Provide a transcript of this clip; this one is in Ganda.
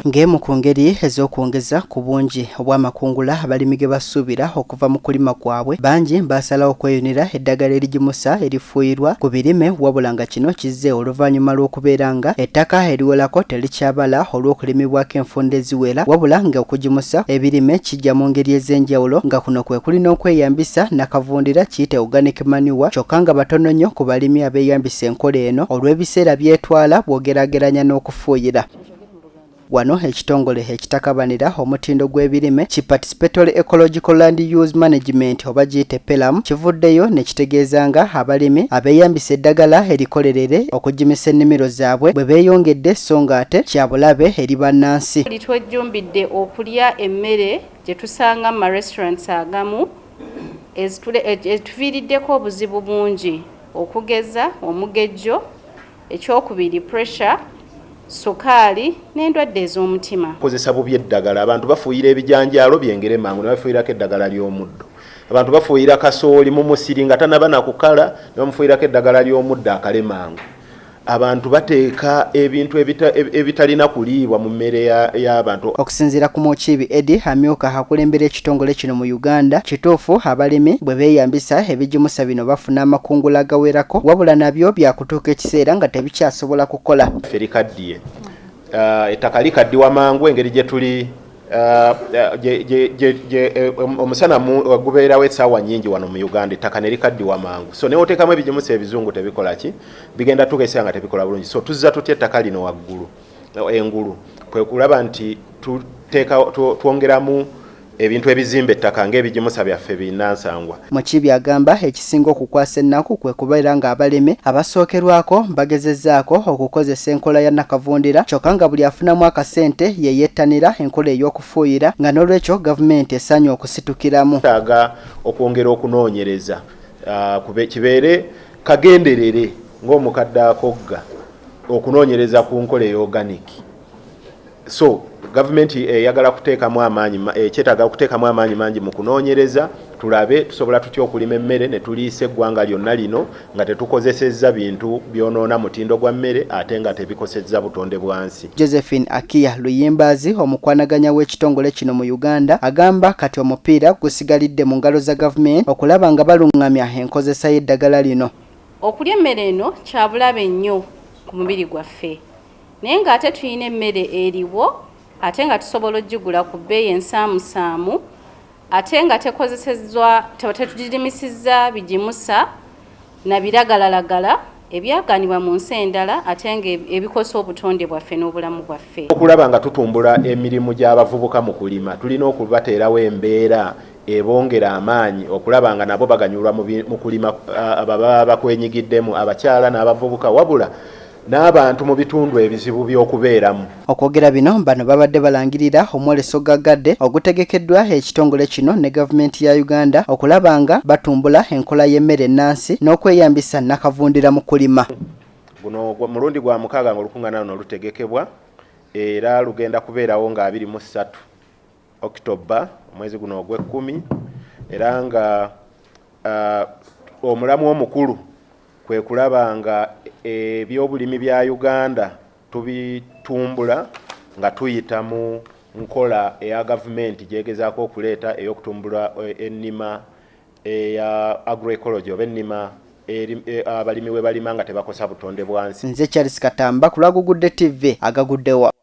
ng'emu ku ngeri ez'okwongeza ku bungi obw'amakungula abalimi ge basuubira okuva mu kulima kwabwe, bangi baasalawo okweyunira eddagala erigimusa erifuuyirwa ku birime, wabula nga kino kizze oluvanyuma lw'okubeera nga ettaka eriwerako terikyabala olw'okulimibwako enfunda eziwera, wabula nga okugimusa ebirime kijja mu ngeri ez'enjawulo, nga kuno kwe kuli n'okweyambisa nakavundira kiyite organic manure, kyokka nga batono nnyo ku balimi abeeyambisa enkola eno olw'ebiseera byetwala bw'ogeraageranya n'okufuuyira. Wano ekitongole ekitakabanira omutindo gw'ebirime ki Participatory Ecological Land Use Management oba giyite PELUM kivuddeyo ne kitegeeza nga abalimi abeeyambisa eddagala erikolerere okugimisa ennimiro zaabwe bwe beeyongedde, so nga ate byabulabe eri bannansi. Twejjumbidde okulya emmere gye tusanga mu restaurants agamu etuviiriddeko obuzibu bungi okugeza omugejjo, ekyokubiri pressure, sukaali n'endwadde ez'omutima. Kozesa bubi eddagala, abantu bafuuyira ebijanjaalo byengere mangu ne bafuuyirako eddagala ly'omuddo. Abantu bafuuyira kasooli mu musiri nga tanaba na kukala ne bamufuuyirako eddagala ly'omuddo akale mangu. Abantu bateeka ebintu ebitalina kuliibwa mu mmere y'abantu. Okusinziira ku Mukiibi Eddie amyuka akulembera ekitongole kino mu Uganda, kituufu abalimi bwe beeyambisa ebigimusa bino bafuna amakungula agawerako, wabula nabyo byakutuuka ekiseera nga tebikyasobola kukola. Ffe likaddiye, ettaka likaddiwa mangu engeri gye tuli omusana gubeerawo essaawa nnyingi wano mu Uganda, ettaka ne likaddiwa mangu. So ne oteekamu ebigimusa ebizungu tebikola ki, bigenda tugeesera nga tebikola bulungi. So tuzza tutya ettaka lino waggulu engulu, kwe kulaba nti twongeramu ebintu ebizimba ettaka ng'ebigimusa byaffe binnansangwa. Mukiibi agamba ekisinga okukwasa ennaku kwe kubeera nga abalimi abasookerwako bagezezzaako okukozesa enkola ya nakavundira, kyokka nga buli afunamu akasente ye yettanira enkola ey'okufuuyira, nga n'olwekyo gavumenti esaanye okusitukiramu. Taaga okwongera okunoonyereza kibeere kagenderere ng'omukadde akogga okunoonyereza ku nkola ey'oganiki. So gavumenti eyagala kuteekamu amaanyi, kyetaaga okuteekamu amaanyi mangi mu kunoonyereza, tulabe tusobola tutya okulima emmere ne tuliisa eggwanga lyonna lino nga tetukozesezza bintu byonoona mutindo gwa mmere ate nga tebikosezza butonde bwansi. Josephine Akiya Luyimbazi, omukwanaganya w'ekitongole kino mu Uganda, agamba kati omupiira gusigalidde mu ngalo za gavumenti okulaba nga baluŋŋamya enkozesa y'eddagala lino. Okulya emmere eno kyabulabe nnyo ku mubiri gwaffe, naye ng'ate tulina emmere eriwo ate nga tusobola ogigula ku bbeeyi ensaamusaamu, ate nga tekozesezzwa, tetugirimisiza bigimusa na biragalalagala ebyaganibwa mu nsi endala, ate nga ebikosa obutonde bwaffe n'obulamu bwaffe. Okulaba nga tutumbula emirimu gy'abavubuka mu kulima, tulina okubateerawo embeera ebongera amaanyi okulaba nga nabo baganyulwa mu kulima, ababa bakwenyigiddemu, abakyala n'abavubuka, wabula n'abantu mu bitundu ebizibu by'okubeeramu. Okwogera bino bano babadde balangirira omwoleso gaggadde ogutegekeddwa ekitongole kino ne gavumenti ya Uganda okulaba nga batumbula enkola y'emmere ennansi n'okweyambisa nakavundira mu kulima. Guno mulundi gwa 6 ng'olukuŋŋaana luno lutegekebwa era lugenda kubeerawo nga 23 Oktoba omwezi guno ogw'Ekkumi, era nga omulamu omukulu kwe kulaba nga ebyobulimi bya Uganda tubitumbula nga tuyita mu nkola eya gavumenti gyegezaako okuleeta ey'okutumbula ennima eya agroecology oba ennima abalimi we balima nga tebakosa butonde bwansi. Nze Charles Katamba ku lw'Agugudde TV agaguddewa.